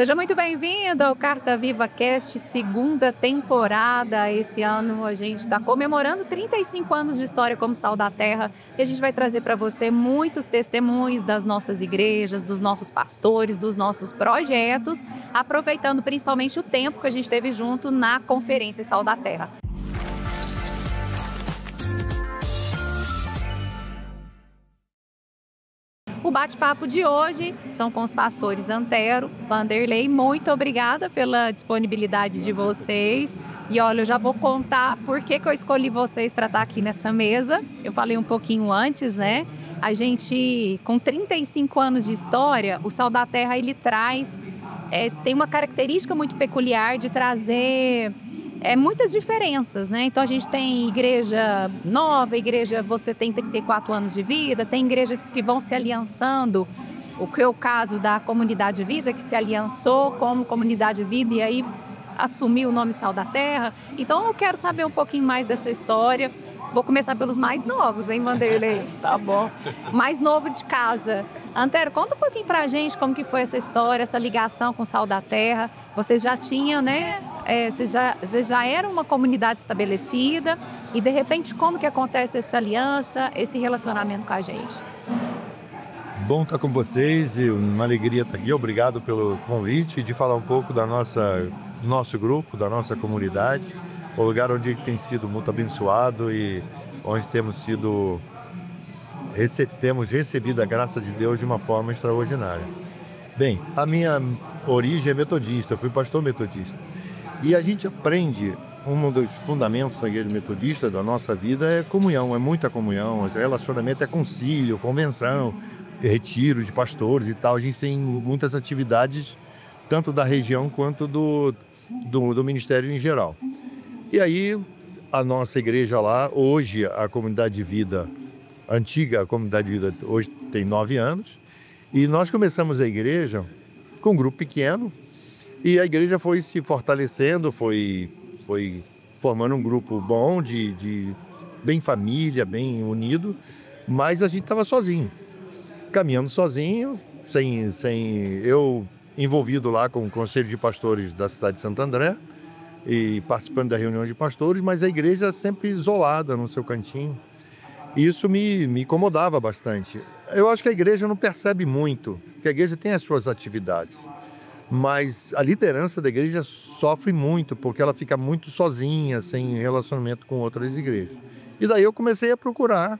Seja muito bem-vindo ao Carta Viva Cast, segunda temporada. Esse ano a gente está comemorando 35 anos de história como Sal da Terra e a gente vai trazer para você muitos testemunhos das nossas igrejas, dos nossos pastores, dos nossos projetos, aproveitando principalmente o tempo que a gente teve junto na Conferência Sal da Terra. O bate-papo de hoje são com os pastores Antero, Vanderlei. Muito obrigada pela disponibilidade de vocês. E olha, eu já vou contar por que eu escolhi vocês para estar aqui nessa mesa. Eu falei um pouquinho antes, né? A gente, com 35 anos de história, o Sal da Terra, ele traz... tem uma característica muito peculiar de trazer... muitas diferenças, né? Então a gente tem igreja nova, igreja você tem 34 anos de vida, tem igrejas que vão se aliançando, o que é o caso da Comunidade Vida, que se aliançou como Comunidade Vida e aí assumiu o nome Sal da Terra. Então eu quero saber um pouquinho mais dessa história. Vou começar pelos mais novos, hein, Vanderlei? Tá bom. Mais novo de casa. Antero, conta um pouquinho pra gente como que foi essa história, essa ligação com o Sal da Terra. Vocês já tinham, né? Vocês já eram uma comunidade estabelecida e, de repente, como que acontece essa aliança, esse relacionamento com a gente? Bom estar com vocês e uma alegria estar aqui. Obrigado pelo convite de falar um pouco do nosso grupo, da nossa comunidade, o lugar onde tem sido muito abençoado e onde temos recebido a graça de Deus de uma forma extraordinária. Bem, a minha origem é metodista, eu fui pastor metodista. E a gente aprende, um dos fundamentos da igreja metodista da nossa vida é comunhão, é muita comunhão, relacionamento é concílio, convenção, retiro de pastores e tal. A gente tem muitas atividades, tanto da região quanto do ministério em geral. E aí, a nossa igreja lá, hoje a Comunidade de Vida, antiga Comunidade de Vida, hoje tem 9 anos, e nós começamos a igreja com um grupo pequeno, e a igreja foi se fortalecendo, foi formando um grupo bom, bem família, bem unido, mas a gente estava sozinho, caminhando sozinho, sem eu envolvido lá com o Conselho de Pastores da cidade de Santo André, e participando da reunião de pastores, mas a igreja sempre isolada no seu cantinho. E isso me incomodava bastante. Eu acho que a igreja não percebe muito, que a igreja tem as suas atividades, mas a liderança da igreja sofre muito, porque ela fica muito sozinha, sem relacionamento com outras igrejas. E daí eu comecei a procurar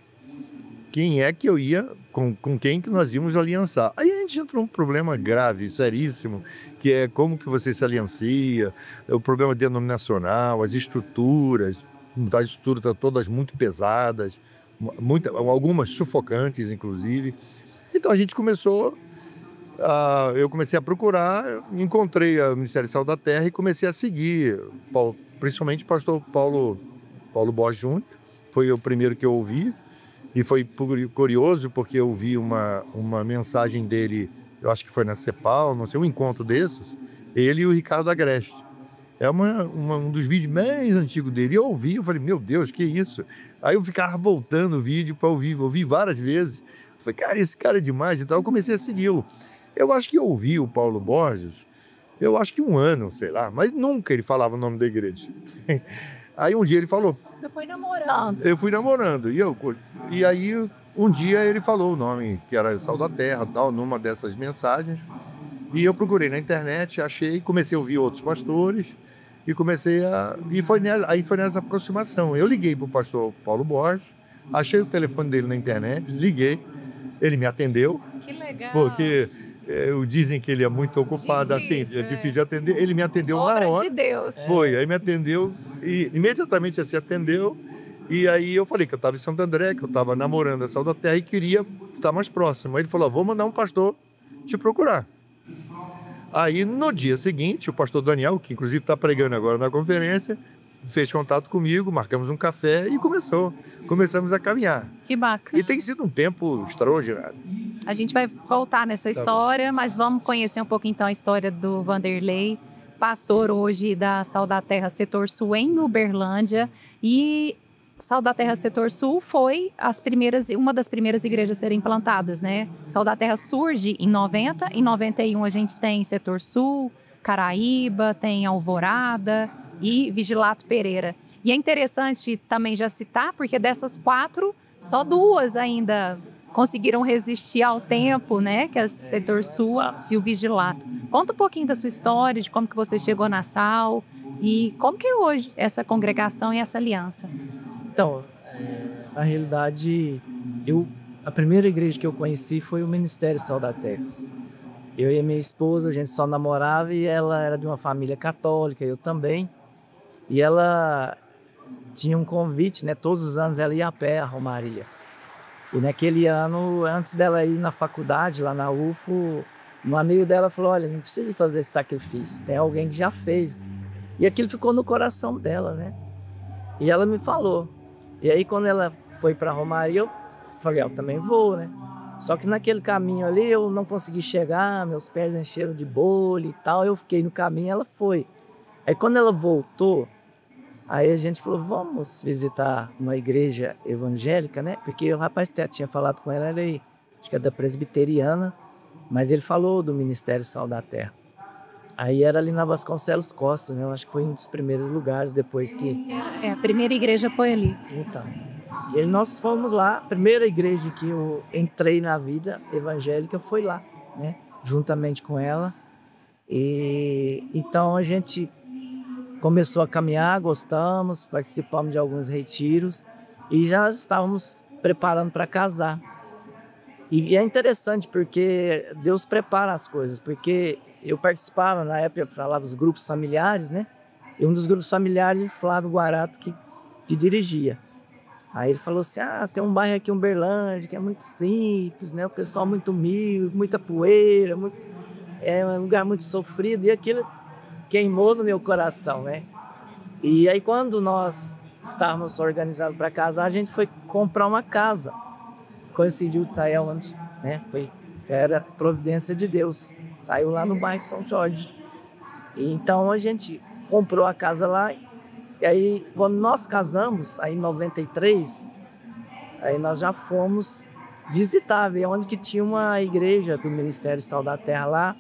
quem é que eu ia, com quem que nós íamos aliançar. Aí a gente entrou num problema grave, seríssimo, que é como que você se aliancia, o problema denominacional, as estruturas estão todas muito pesadas, algumas sufocantes, inclusive. Então a gente eu comecei a procurar, encontrei o Ministério Sal da Terra e comecei a seguir, principalmente o pastor Paulo Borges Júnior, foi o primeiro que eu ouvi, e foi curioso porque eu vi uma mensagem dele, eu acho que foi na CEPAL, não sei, um encontro desses, ele e o Ricardo Agreste. É um dos vídeos mais antigos dele. Eu ouvi, eu falei, meu Deus, que isso? Aí eu ficava voltando o vídeo para ouvi várias vezes. Eu falei, cara, esse cara é demais. Então eu comecei a segui-lo. Eu acho que eu ouvi o Paulo Borges, eu acho que 1 ano, sei lá, mas nunca ele falava o nome da igreja. Aí um dia ele falou. Você foi namorando. Eu fui namorando. E aí um dia ele falou o nome, que era Sal da Terra, tal, numa dessas mensagens. E eu procurei na internet, achei, comecei a ouvir outros pastores. E foi nessa aproximação. Eu liguei para o pastor Paulo Borges, achei o telefone dele na internet, liguei, ele me atendeu. Que legal. Porque dizem que ele é muito ocupado, difícil, é difícil de atender. Ele me atendeu na hora. Obra de Deus. Foi, aí me atendeu e imediatamente assim atendeu. E aí eu falei que eu estava em Santo André, que eu estava namorando a Sal da Terra e queria estar mais próximo. Aí ele falou, vou mandar um pastor te procurar. Aí, no dia seguinte, o pastor Daniel, que inclusive está pregando agora na conferência, fez contato comigo, marcamos um café e começamos a caminhar. Que bacana. E tem sido um tempo extraordinário. A gente vai voltar nessa história, mas vamos conhecer um pouco então a história do Vanderlei, pastor hoje da Sal da Terra, setor sul em Uberlândia. E Sal da Terra Setor Sul foi uma das primeiras igrejas a serem implantadas, né? Sal da Terra surge em 90, em 91 a gente tem Setor Sul, Caraíba, tem Alvorada e Vigilato Pereira. E é interessante também já citar, porque dessas 4, só 2 ainda conseguiram resistir ao tempo, né? Que é o Setor Sul e o Vigilato. Conta um pouquinho da sua história, de como que você chegou na Sal e como que é hoje essa congregação e essa aliança. Então, na realidade, a primeira igreja que eu conheci foi o Ministério Sal da Terra. Eu e a minha esposa, a gente só namorava e ela era de uma família católica, eu também. E ela tinha um convite, né? Todos os anos ela ia a pé à Romaria. E naquele ano, antes dela ir na faculdade, lá na UFO, um amigo dela falou, olha, não precisa fazer esse sacrifício, tem alguém que já fez. E aquilo ficou no coração dela, né? E ela me falou. E aí, quando ela foi para a Romaria, eu falei, eu também vou, né? Só que naquele caminho ali, eu não consegui chegar, meus pés encheram de bolha e tal, eu fiquei no caminho e ela foi. Aí, quando ela voltou, aí a gente falou, vamos visitar uma igreja evangélica, né? Porque o rapaz até tinha falado com ela, ele acho que é da presbiteriana, mas ele falou do Ministério Sal da Terra. Aí era ali na Vasconcelos Costa, né? Eu acho que foi um dos primeiros lugares depois que... A primeira igreja foi ali. Então, e aí nós fomos lá, a primeira igreja que eu entrei na vida evangélica foi lá, né? Juntamente com ela. E então a gente começou a caminhar, gostamos, participamos de alguns retiros e já estávamos preparando para casar. E é interessante porque Deus prepara as coisas, porque eu participava, na época, eu falava dos grupos familiares, né? E um dos grupos familiares, o Flávio Guarato, que dirigia. Aí ele falou assim, tem um bairro aqui em Uberlândia, que é muito simples, né? O pessoal muito humilde, muita poeira, é um lugar muito sofrido. E aquilo queimou no meu coração, né? E aí, quando nós estávamos organizados para casar, a gente foi comprar uma casa. Coincidiu de sair onde, né? Era providência de Deus. Saiu lá no bairro São Jorge. E então a gente comprou a casa lá. E aí, quando nós casamos, aí em 93, aí nós já fomos visitar, ver onde que tinha uma igreja do Ministério Sal da Terra lá.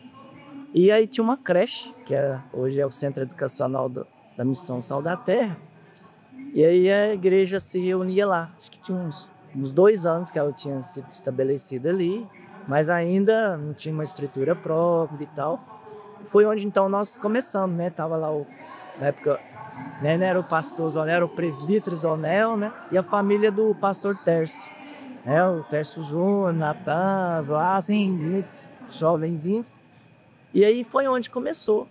E aí tinha uma creche, que hoje é o Centro Educacional da Missão Sal da Terra. E aí a igreja se reunia lá. Acho que tinha uns 2 anos que ela tinha sido estabelecida ali, mas ainda não tinha uma estrutura própria e tal. Foi onde então nós começamos, né? Tava lá, na época, né, era o pastor Zonel, era o presbítero Zonel, né? E a família do pastor Tércio, né? O Tércio Júnior, Natan, Zlato, muitos jovenzinhos. E aí foi onde começou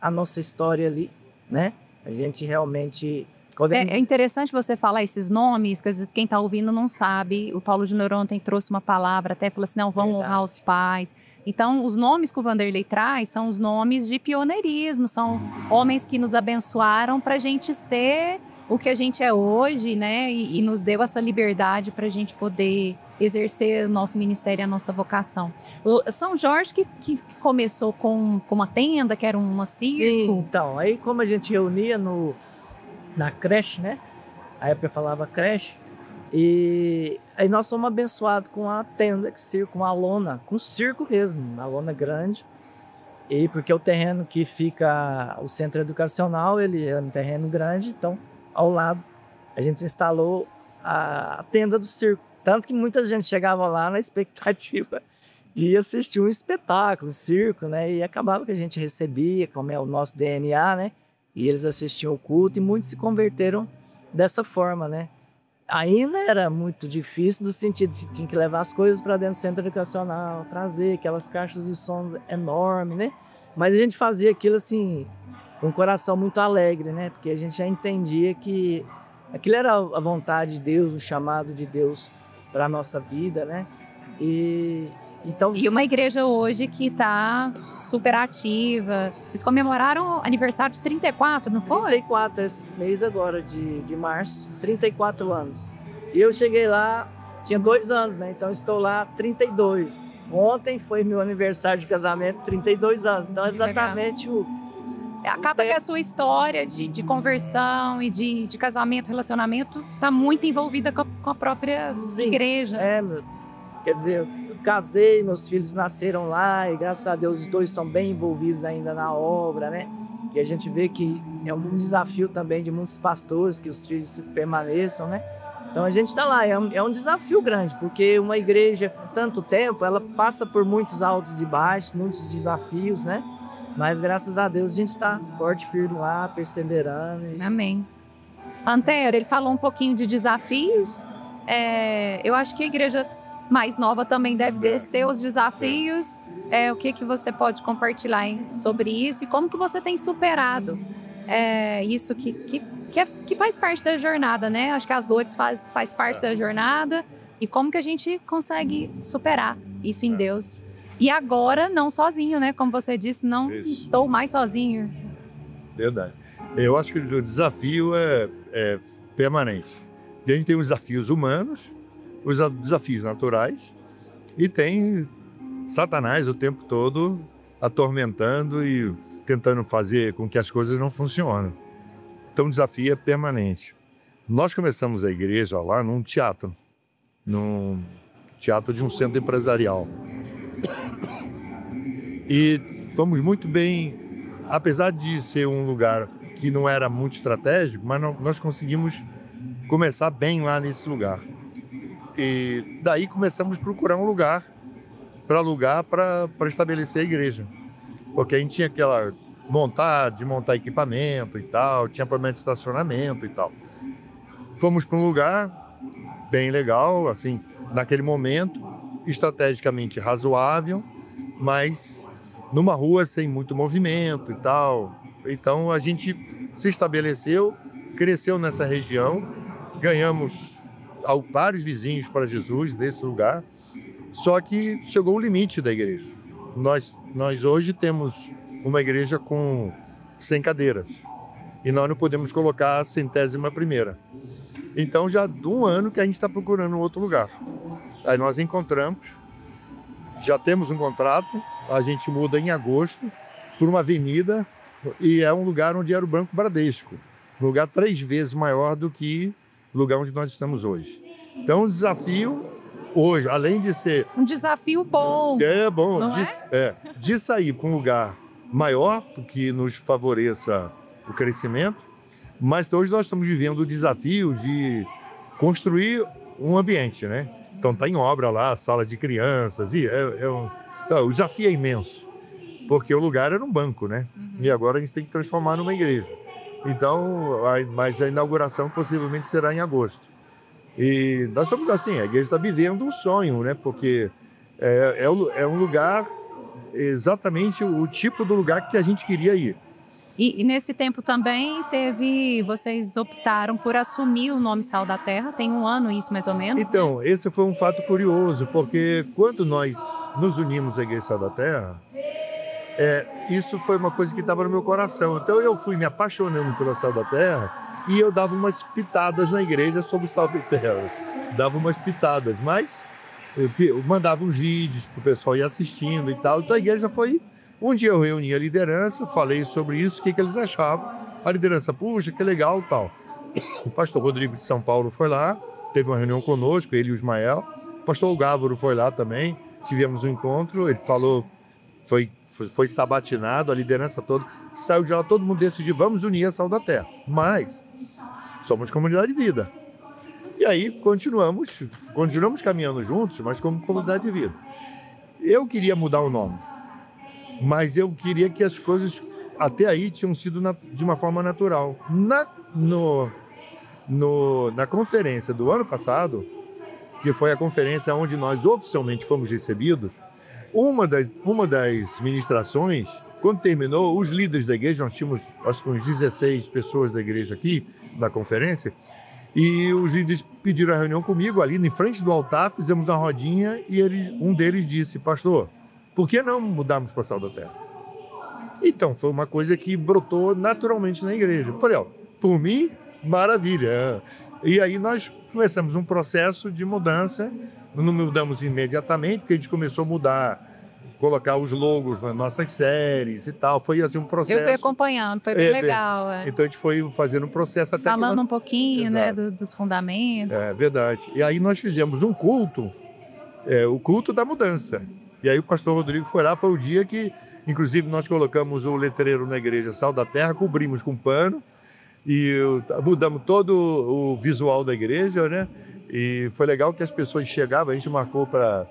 a nossa história ali, né? A gente realmente... É interessante você falar esses nomes, que às vezes quem está ouvindo não sabe. O Paulo Júnior ontem trouxe uma palavra, até falou assim, não, vamos honrar os pais. Então, os nomes que o Vanderlei traz são os nomes de pioneirismo, são homens que nos abençoaram para a gente ser o que a gente é hoje, né? E nos deu essa liberdade para a gente poder exercer o nosso ministério e a nossa vocação. São Jorge que começou com uma tenda, que era uma circo. Sim, então, aí como a gente reunia na creche, né? A época falava creche. E aí nós fomos abençoados com a tenda de circo, uma lona, com circo mesmo, uma lona grande. E porque o terreno que fica o centro educacional, ele é um terreno grande, então ao lado a gente instalou a tenda do circo. Tanto que muita gente chegava lá na expectativa de assistir um espetáculo, um circo, né? E acabava que a gente recebia, como é o nosso DNA, né? E eles assistiam o culto e muitos se converteram dessa forma, né? Ainda era muito difícil no sentido de tinha que levar as coisas para dentro do centro educacional, trazer aquelas caixas de som enormes, né? Mas a gente fazia aquilo assim, com um coração muito alegre, né? Porque a gente já entendia que aquilo era a vontade de Deus, o chamado de Deus para a nossa vida, né? E uma igreja hoje que está super ativa. Vocês comemoraram o aniversário de 34, não foi? 34, esse mês agora de março, 34 anos. E eu cheguei lá, tinha 2 anos, né? Então estou lá 32. Ontem foi meu aniversário de casamento, 32 anos. Então exatamente Acaba que a sua história de conversão e de casamento, relacionamento, está muito envolvida com a própria igreja. Quer dizer, eu casei, meus filhos nasceram lá e graças a Deus os dois estão bem envolvidos ainda na obra, né? E a gente vê que é um desafio também de muitos pastores que os filhos permaneçam, né? Então a gente está lá, é um desafio grande, porque uma igreja com tanto tempo, ela passa por muitos altos e baixos, muitos desafios, né? Mas graças a Deus a gente está forte e firme lá, perseverando. Amém. Antero, ele falou um pouquinho de desafios. Eu acho que a igreja mais nova também deve ter seus desafios. O que você pode compartilhar sobre isso e como que você tem superado isso que faz parte da jornada, né? Acho que as dores faz parte da jornada e como que a gente consegue superar isso em Deus. E agora, não sozinho, né? Como você disse, não estou mais sozinho. Verdade. Eu acho que o desafio é permanente. A gente tem os desafios humanos, os desafios naturais e tem Satanás o tempo todo atormentando e tentando fazer com que as coisas não funcionem. Então o desafio é permanente. Nós começamos a igreja lá num teatro de um centro empresarial. E fomos muito bem, apesar de ser um lugar que não era muito estratégico, mas nós conseguimos começar bem lá nesse lugar. E daí começamos a procurar um lugar para alugar para estabelecer a igreja. Porque a gente tinha aquela montar equipamento e tal, tinha problema de estacionamento e tal. Fomos para um lugar bem legal, assim, naquele momento, estrategicamente razoável, mas numa rua sem muito movimento e tal. Então a gente se estabeleceu, cresceu nessa região, ganhamos vários vizinhos para Jesus desse lugar, só que chegou o limite da igreja. Nós hoje temos uma igreja com 100 cadeiras e nós não podemos colocar a 100ª. Então já há um ano que a gente está procurando um outro lugar. Aí nós encontramos, já temos um contrato, a gente muda em agosto por uma avenida e é um lugar onde era o Banco Bradesco, um lugar 3 vezes maior do que o lugar onde nós estamos hoje. Então o desafio hoje, além de ser... Um desafio bom. É bom, não de sair para um lugar maior, que nos favoreça o crescimento, mas hoje nós estamos vivendo o desafio de construir um ambiente, né? Então está em obra lá, a sala de crianças, e o desafio é imenso, porque o lugar era um banco, né? E agora a gente tem que transformar numa igreja. Então, mas a inauguração possivelmente será em agosto. E nós estamos assim, a igreja está vivendo um sonho, né? Porque é um lugar, exatamente o tipo do lugar que a gente queria ir. E nesse tempo também vocês optaram por assumir o nome Sal da Terra, tem 1 ano isso mais ou menos? Então, esse foi um fato curioso, porque quando nós nos unimos à Igreja Sal da Terra, isso foi uma coisa que estava no meu coração. Então eu fui me apaixonando pela Sal da Terra e eu dava umas pitadas na igreja sobre o Sal da Terra. Dava umas pitadas, mas eu mandava uns vídeos para o pessoal ir assistindo e tal. Então a igreja foi... Um dia eu reuni a liderança, falei sobre isso, o que eles achavam. A liderança, puxa, que legal, tal. O pastor Rodrigo de São Paulo foi lá, teve uma reunião conosco, ele e o Ismael. O pastor Gávoro foi lá também, tivemos um encontro, ele falou, foi sabatinado, a liderança toda, saiu de lá, todo mundo decidiu, vamos unir a Sal da Terra. Mas somos comunidade de vida. E aí continuamos caminhando juntos, mas como comunidade de vida. Eu queria mudar o nome, mas eu queria que as coisas até aí tinham sido de uma forma natural. Na conferência do ano passado, que foi a conferência onde nós oficialmente fomos recebidos, uma das ministrações, quando terminou, os líderes da igreja, nós tínhamos acho que uns 16 pessoas da igreja aqui, na conferência, e os líderes pediram a reunião comigo ali, em frente do altar, fizemos uma rodinha e um deles disse, pastor, por que não mudarmos para Sal da Terra? Então, foi uma coisa que brotou naturalmente na igreja. Eu falei, por mim, maravilha. E aí nós começamos um processo de mudança, não mudamos imediatamente, porque a gente começou a mudar colocar os logos nas nossas séries e tal. Foi assim um processo. Eu fui acompanhando, foi bem legal. Então a gente foi fazendo um processo até falando um pouquinho, né, dos fundamentos. É verdade. E aí nós fizemos um culto, o culto da mudança. E aí o pastor Rodrigo foi lá, foi o dia que, inclusive, nós colocamos o letreiro na igreja Sal da Terra, cobrimos com pano e mudamos todo o visual da igreja, né? E foi legal que as pessoas chegavam, a gente marcou para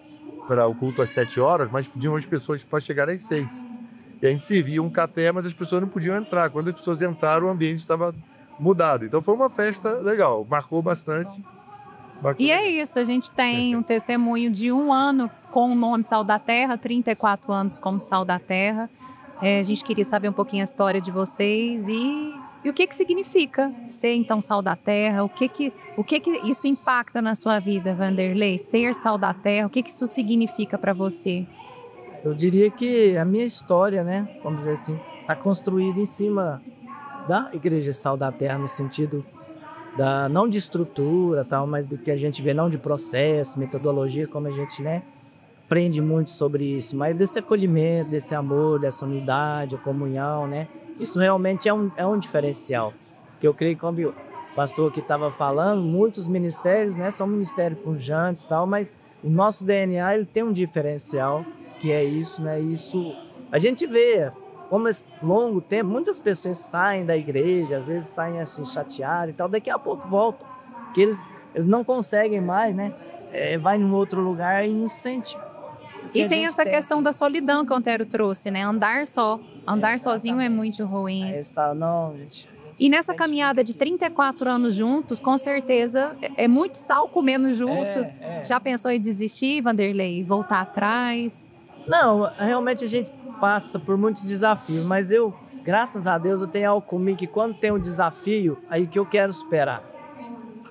o culto às 7 horas, mas pediam as pessoas para chegar às 6. E a gente servia um café, mas as pessoas não podiam entrar. Quando as pessoas entraram, o ambiente estava mudado. Então foi uma festa legal, marcou bastante. E é isso, a gente tem um testemunho de 1 ano com o nome Sal da Terra, 34 anos como Sal da Terra. A gente queria saber um pouquinho a história de vocês e o que significa ser, então, Sal da Terra, o que isso impacta na sua vida, Vanderlei? Ser Sal da Terra, o que isso significa para você? Eu diria que a minha história, né, vamos dizer assim, está construída em cima da Igreja Sal da Terra, no sentido não de estrutura, tal, mas do que a gente vê, não de processo, metodologia, como a gente, né, aprende muito sobre isso, mas desse acolhimento, desse amor, dessa unidade, a comunhão, né, isso realmente é um diferencial. Porque eu creio que, como o pastor aqui estava falando, muitos ministérios, né, são ministérios pujantes e tal, mas o nosso DNA, ele tem um diferencial, que é isso, né, isso a gente vê. Como esse longo tempo, muitas pessoas saem da igreja, às vezes saem assim chateadas e tal, daqui a pouco voltam, porque eles não conseguem mais, né? Vai num outro lugar e não sente. E tem essa questão da solidão que o Antero trouxe, né? Andar sozinho é muito ruim. E nessa caminhada de 34 anos juntos, com certeza, é muito sal comendo junto. Já pensou em desistir, Vanderlei? Voltar atrás? Não, realmente a gente passa por muitos desafios, mas eu, graças a Deus, eu tenho algo comigo que quando tem um desafio, aí que eu quero superar.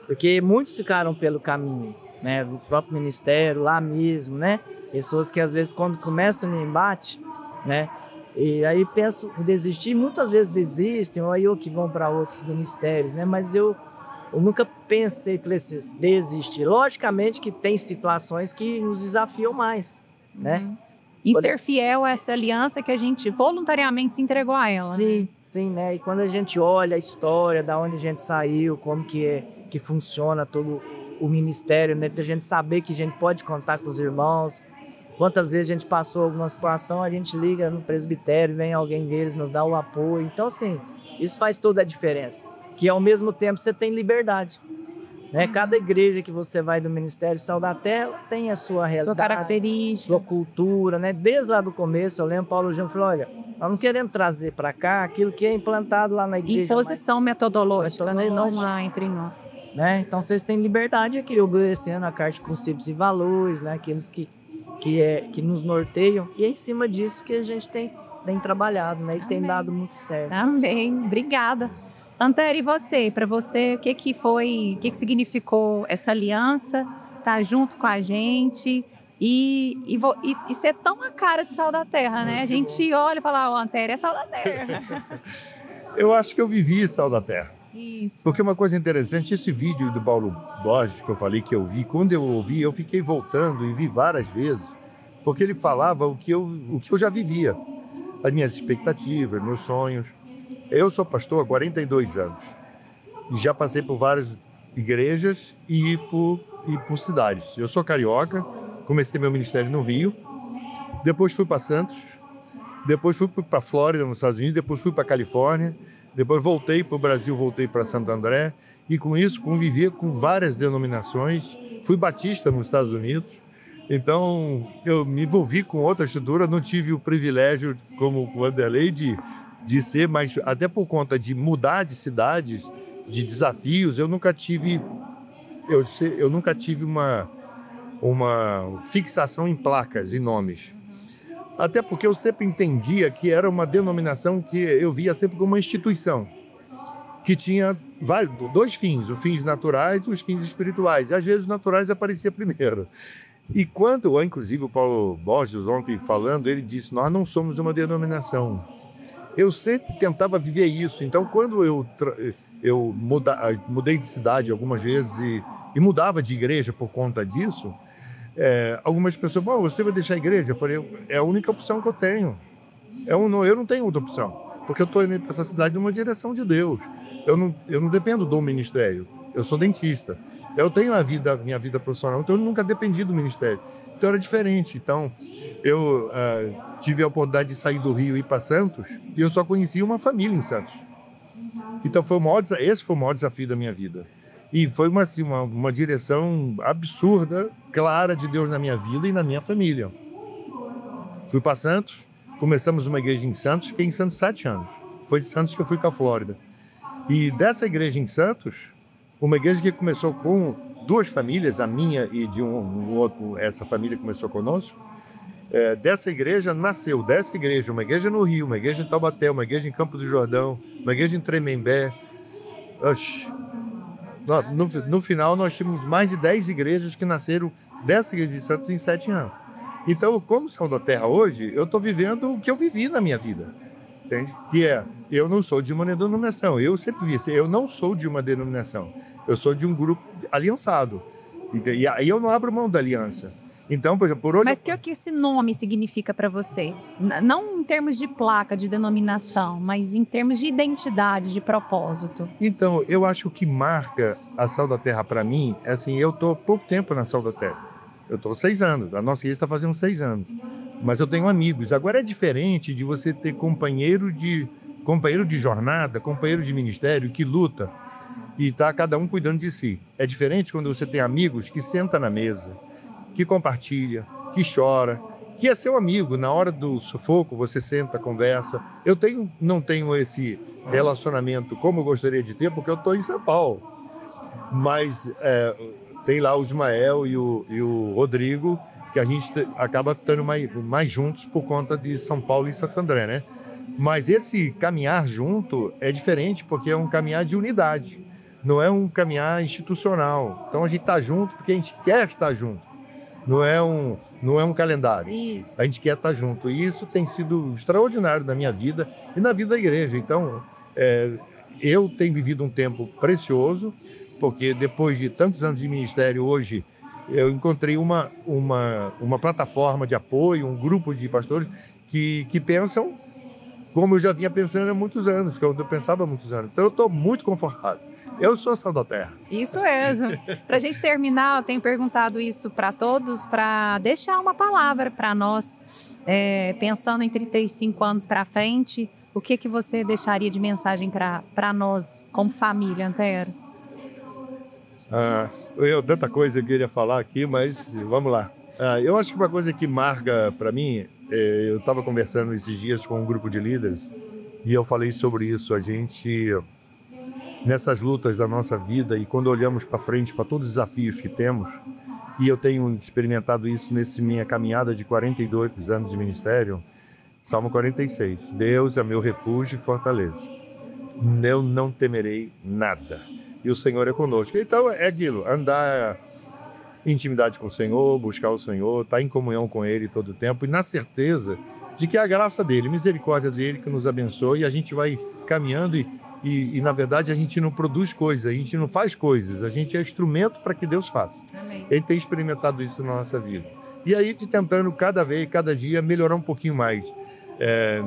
Porque muitos ficaram pelo caminho, né, do próprio ministério, lá mesmo, né, pessoas que às vezes quando começam no embate, né, e aí pensam em desistir, muitas vezes desistem, ou aí que vão para outros ministérios, né, mas eu nunca pensei, falei assim, desistir. Logicamente que tem situações que nos desafiam mais, né. Em ser fiel a essa aliança que a gente voluntariamente se entregou a ela. Sim, sim, né? E quando a gente olha a história, da onde a gente saiu, como que funciona todo o ministério, né? Da gente saber que a gente pode contar com os irmãos. Quantas vezes a gente passou alguma situação, a gente liga no presbitério, vem alguém deles, nos dá o apoio. Então, assim, isso faz toda a diferença. Que ao mesmo tempo você tem liberdade. Né? Cada igreja que você vai do Ministério Sal da Terra tem a sua realidade, sua característica, sua cultura, né? Desde lá do começo, eu lembro Paulo Júnior falou, olha, nós não queremos trazer para cá aquilo que é implantado lá na igreja. Imposição metodológica, né? Não há entre nós. Né? Então vocês têm liberdade aqui, obedecendo a Carta de Princípios e Valores, né? Aqueles que nos norteiam, e é em cima disso que a gente tem trabalhado, né? E tem dado muito certo. Amém, obrigada. Antero, e você? Para você, o que significou essa aliança, estar junto com a gente e ser tão a cara de Sal da Terra, né? A gente olha e fala, Antero, é Sal da Terra. Eu acho que eu vivi Sal da Terra. Isso. Porque uma coisa interessante, esse vídeo do Paulo Borges, que eu falei que eu vi, quando eu ouvi, eu fiquei voltando e vi várias vezes, porque ele falava o que eu já vivia, as minhas expectativas, meus sonhos. Eu sou pastor há 42 anos. Já passei por várias igrejas e por cidades. Eu sou carioca, comecei meu ministério no Rio, depois fui para Santos, depois fui para Flórida, nos Estados Unidos, depois fui para Califórnia, depois voltei para o Brasil, voltei para Santo André, e com isso convivi com várias denominações. Fui batista nos Estados Unidos, então eu me envolvi com outra estrutura, não tive o privilégio, como o Vanderlei, de ser, mas até por conta de mudar de cidades, de desafios, eu nunca tive uma fixação em placas e nomes. Até porque eu sempre entendia que era uma denominação que eu via sempre como uma instituição, que tinha dois fins, os fins naturais e os fins espirituais. E às vezes os naturais apareciam primeiro. E quando, inclusive o Paulo Borges ontem falando, ele disse, nós não somos uma denominação. Eu sempre tentava viver isso. Então, quando eu mudei de cidade algumas vezes e mudava de igreja por conta disso, Algumas pessoas, bom, você vai deixar a igreja? Eu falei, é a única opção que eu tenho. Eu não tenho outra opção, porque eu estou indo para essa cidade numa direção de Deus. Eu não dependo do ministério, eu sou dentista. Eu tenho minha vida profissional, então eu nunca dependi do ministério. Então era diferente. Então eu tive a oportunidade de sair do Rio e ir para Santos, e eu só conhecia uma família em Santos. Então esse foi o maior desafio da minha vida. E foi uma direção absurda, clara de Deus na minha vida e na minha família. Fui para Santos, começamos uma igreja em Santos, fiquei em Santos 7 anos. Foi de Santos que eu fui para a Flórida. E dessa igreja em Santos, uma igreja que começou com 2 famílias, a minha e de um outro, essa família começou conosco. Dessa igreja nasceu, uma igreja no Rio, uma igreja em Taubaté, uma igreja em Campo do Jordão, uma igreja em Tremembé. No final, nós tínhamos mais de 10 igrejas que nasceram dessa igreja de Santos em 7 anos. Então, como Sal da Terra hoje, eu estou vivendo o que eu vivi na minha vida. Entende? Eu não sou de uma denominação. Eu sempre disse, eu não sou de uma denominação. Eu sou de um grupo aliançado. E aí eu não abro mão da aliança. Então, por exemplo, por hoje... Mas o que esse nome significa para você? Não em termos de placa, de denominação, mas em termos de identidade, de propósito. Então, eu acho que o que marca a Sal da Terra para mim é assim, eu estou há pouco tempo na Sal da Terra. Eu estou há 6 anos, a nossa igreja está fazendo 6 anos. Mas eu tenho amigos. Agora é diferente de você ter companheiro de jornada, companheiro de ministério que luta e está cada um cuidando de si. É diferente quando você tem amigos que senta na mesa, que compartilha, que chora, que é seu amigo. Na hora do sufoco, você senta, conversa. Eu não tenho esse relacionamento como eu gostaria de ter, porque eu estou em São Paulo. Mas tem lá o Ismael e o Rodrigo, que a gente acaba estando mais juntos por conta de São Paulo e Santo André, né? Mas esse caminhar junto é diferente, porque é um caminhar de unidade, não é um caminhar institucional. Então a gente está junto porque a gente quer estar junto, não é um calendário. Isso. A gente quer estar junto, e isso tem sido extraordinário na minha vida e na vida da igreja. Então, eu tenho vivido um tempo precioso, porque depois de tantos anos de ministério, hoje eu encontrei uma plataforma de apoio, um grupo de pastores que pensam como eu já vinha pensando há muitos anos, que eu pensava há muitos anos. Então eu estou muito confortável. Eu sou Sal da Terra. Isso mesmo. Para a gente terminar, eu tenho perguntado isso para todos, para deixar uma palavra para nós, pensando em 35 anos para frente, o que você deixaria de mensagem para nós, como família, Antero? Tanta coisa eu queria falar aqui, mas vamos lá. Eu acho que uma coisa que marca para mim, eu estava conversando esses dias com um grupo de líderes e eu falei sobre isso. A gente, nessas lutas da nossa vida, e quando olhamos para frente, para todos os desafios que temos, e eu tenho experimentado isso nessa minha caminhada de 42 anos de ministério, Salmo 46, Deus é meu refúgio e fortaleza. Eu não temerei nada. E o Senhor é conosco. Então é aquilo, andar em intimidade com o Senhor, buscar o Senhor, estar em comunhão com Ele todo o tempo e na certeza de que é a graça dEle, a misericórdia dEle que nos abençoe, e a gente vai caminhando e na verdade a gente não produz coisas, a gente não faz coisas, a gente é instrumento para que Deus faça. Amém. Ele tem experimentado isso na nossa vida. E aí a gente tentando cada dia melhorar um pouquinho mais,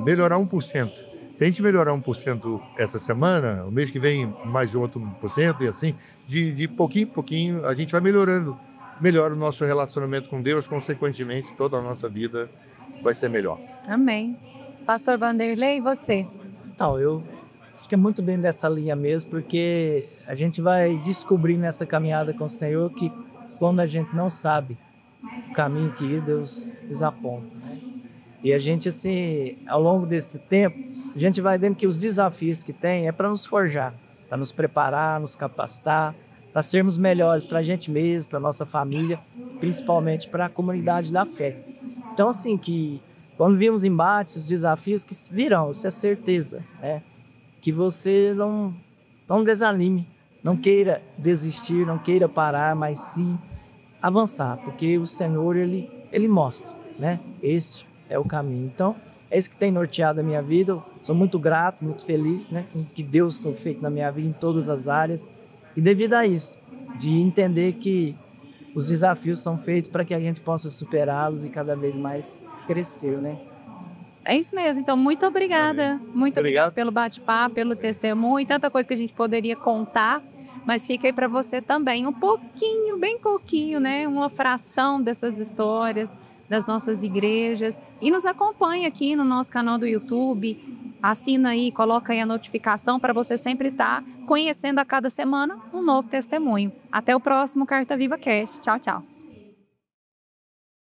melhorar 1%. Se a gente melhorar 1% essa semana, o mês que vem mais outro 1%, e assim, de pouquinho em pouquinho, a gente vai melhora o nosso relacionamento com Deus, consequentemente, toda a nossa vida vai ser melhor. Amém. Pastor Vanderlei, e você? Então, eu acho que é muito bem dessa linha mesmo, porque a gente vai descobrir nessa caminhada com o Senhor que quando a gente não sabe o caminho que ir, Deus nos aponta, né? E a gente, assim, ao longo desse tempo, a gente vai vendo que os desafios que tem é para nos forjar, para nos preparar, nos capacitar, para sermos melhores para a gente mesmo, para a nossa família, principalmente para a comunidade da fé. Então, assim, que quando vimos embates, desafios que virão, isso é certeza, né? Que você não desanime, não queira desistir, não queira parar, mas sim avançar, porque o Senhor, Ele mostra, né? Este é o caminho. Então, é isso que tem norteado a minha vida. Eu sou muito grato, muito feliz, né, com o que Deus tem feito na minha vida em todas as áreas. E devido a isso, de entender que os desafios são feitos para que a gente possa superá-los e cada vez mais crescer, né? É isso mesmo. Então, muito obrigada. Muito obrigada pelo bate-papo, pelo testemunho, tanta coisa que a gente poderia contar. Mas fica aí para você também um pouquinho, bem pouquinho, né? Uma fração dessas histórias das nossas igrejas. E nos acompanha aqui no nosso canal do YouTube. Assina aí, coloca aí a notificação para você sempre estar conhecendo a cada semana um novo testemunho. Até o próximo Carta Viva Cast. Tchau, tchau.